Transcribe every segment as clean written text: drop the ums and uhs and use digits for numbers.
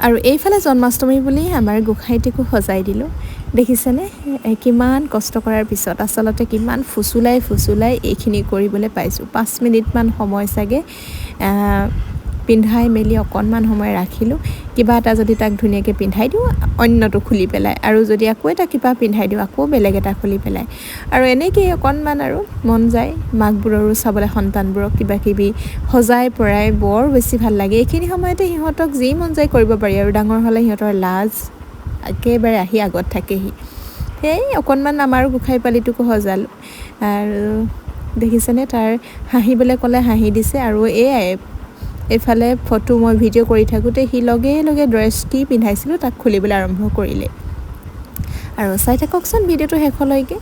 আৰু এইফালে জন্মাষ্টমী বুলি আমাৰ গোঁসাইটিকো সজাই দিলোঁ দেখিছেনে কিমান কষ্ট কৰাৰ পিছত আচলতে কিমান ফুচুলাই এইখিনি কৰিবলৈ পাইছোঁ 5 মিনিটমান সময় চাগে পিন্ধাই মেলি অকণমান সময় ৰাখিলোঁ কিবা এটা যদি তাক ধুনীয়াকৈ পিন্ধাই দিওঁ অন্যটো খুলি পেলাই আৰু যদি আকৌ এটা কিবা পিন্ধাই দিওঁ আকৌ বেলেগ এটা খুলি পেলাই আৰু এনেকেই অকণমান আৰু মন যায় মাকবোৰৰো চাবলৈ সন্তানবোৰক কিবা কিবি সজাই পৰাই বৰ বেছি ভাল লাগে এইখিনি সময়তে সিহঁতক যি মন যায় কৰিব পাৰি আৰু ডাঙৰ হ'লে সিহঁতৰ লাজ একেবাৰে আহি আগত থাকেহি সেই অকণমান আমাৰ গোঁসাই পালিটোকো সজালোঁ আৰু দেখিছেনে তাৰ হাঁহিবলৈ ক'লে হাঁহি দিছে আৰু এইফালে ফটো মই ভিডিঅ' কৰি থাকোঁতে সি লগে লগে ড্ৰেছ কি পিন্ধাইছিলোঁ তাক খুলিবলৈ আৰম্ভ কৰিলে আৰু চাই থাককচোন ভিডিঅ'টো শেষলৈকে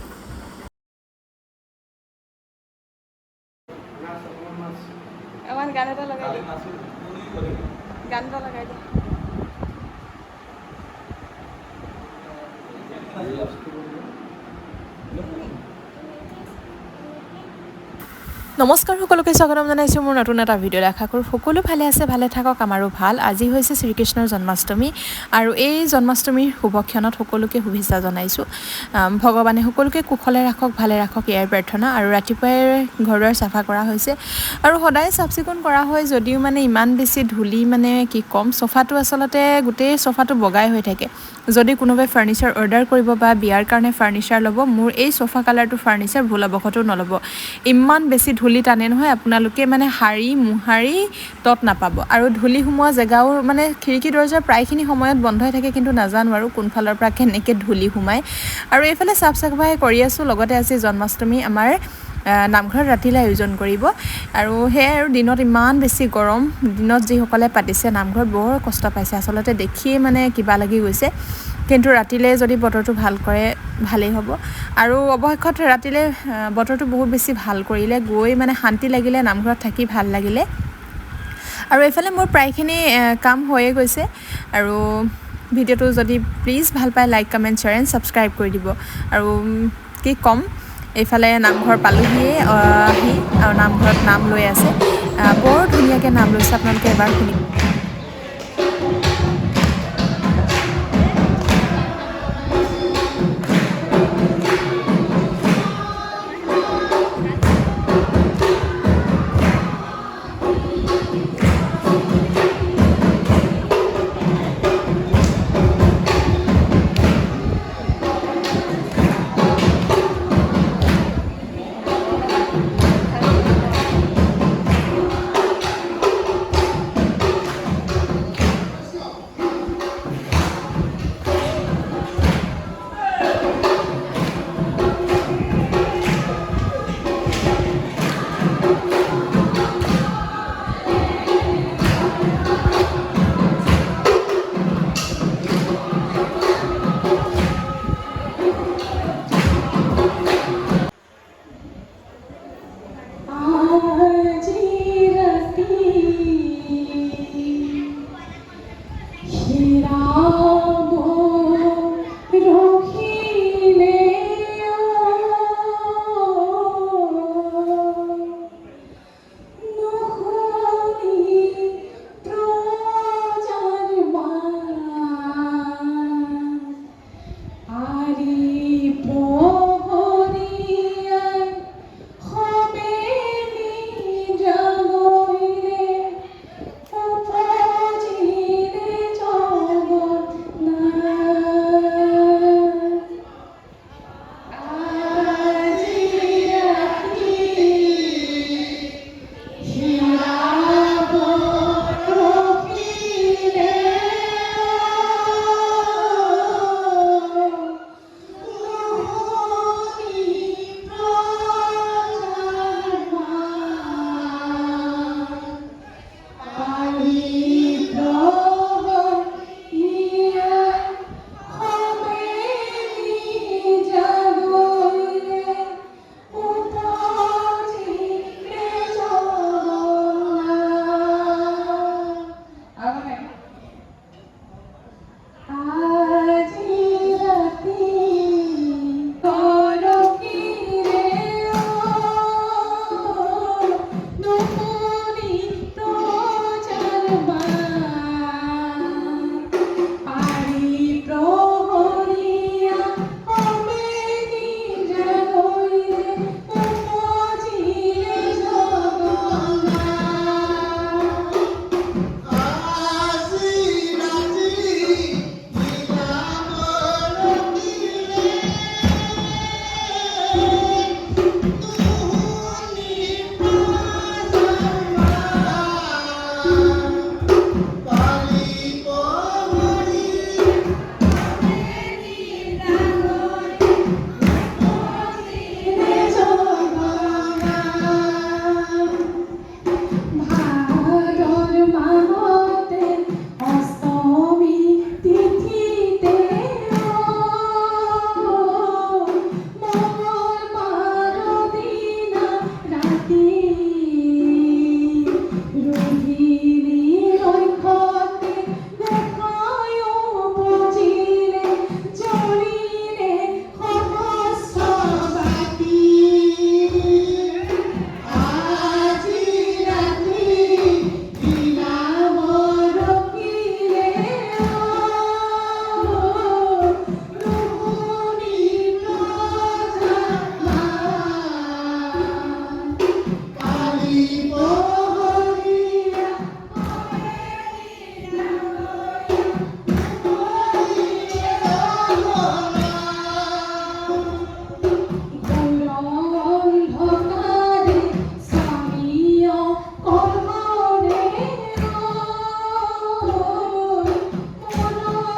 গান এটা লগাই দে নমস্কাৰ সকলোকে স্বাগতম জনাইছোঁ মোৰ নতুন এটা ভিডিঅ'ত আশা কৰোঁ সকলো ভালে আছে ভালে থাকক আমাৰো ভাল আজি হৈছে শ্ৰীকৃষ্ণৰ জন্মাষ্টমী আৰু এই জন্মাষ্টমীৰ শুভক্ষণত সকলোকে শুভেচ্ছা জনাইছোঁ ভগৱানে সকলোকে কুশলে ৰাখক ভালে ৰাখক ইয়াৰ প্ৰাৰ্থনা আৰু ৰাতিপুৱাই ঘৰ-দুৱাৰ চাফা কৰা হৈছে আৰু সদায় চাফ চিকুণ কৰা হয় যদিও মানে ইমান বেছি ধূলি মানে কি ক'ম চফাটো আচলতে গোটেই চফাটো বগাই হৈ থাকে যদি কোনোবাই ফাৰ্নিচাৰ অৰ্ডাৰ কৰিব বা বিয়াৰ কাৰণে ফাৰ্নিচাৰ ল'ব মোৰ এই চফা কালাৰটো ফাৰ্নিচাৰ ভুলবশতো নল'ব ইমান বেছি ধূলি টানে নহয় আপোনালোকে মানে হাৰি মুহাৰি তত নাপাব আৰু ধূলি সোমোৱা জেগাও মানে খিৰিকী দৰ্জা প্ৰায়খিনি সময়ত বন্ধই থাকে কিন্তু নাজানো আৰু কোনফালৰ পৰা কেনেকৈ ধূলি সোমায় আৰু এইফালে চাফ চাফাই কৰি আছোঁ লগতে আজি জন্মাষ্টমী আমাৰ নামঘৰত ৰাতিলৈ আয়োজন কৰিব আৰু সেয়াই আৰু দিনত ইমান বেছি গৰম দিনত যিসকলে পাতিছে নামঘৰত বৰ কষ্ট পাইছে আচলতে দেখিয়ে মানে কিবা লাগি গৈছে কিন্তু ৰাতিলৈ যদি বতৰটো ভাল কৰে ভালেই হ'ব আৰু অৱশেষত ৰাতিলৈ বতৰটো বহুত বেছি ভাল কৰিলে গৈ মানে শান্তি লাগিলে নামঘৰত থাকি ভাল লাগিলে আৰু এইফালে মোৰ প্ৰায়খিনি কাম হৈয়ে গৈছে আৰু ভিডিঅ'টো যদি প্লিজ ভাল পায় like comment share and subscribe কৰি দিব আৰু কি ক'ম এইফালে নামঘৰ পালোহিয়ে আহি আৰু নামঘৰত নাম লৈ আছে বৰ ধুনীয়াকৈ নাম লৈছে আপোনালোকে এবাৰ শুনিব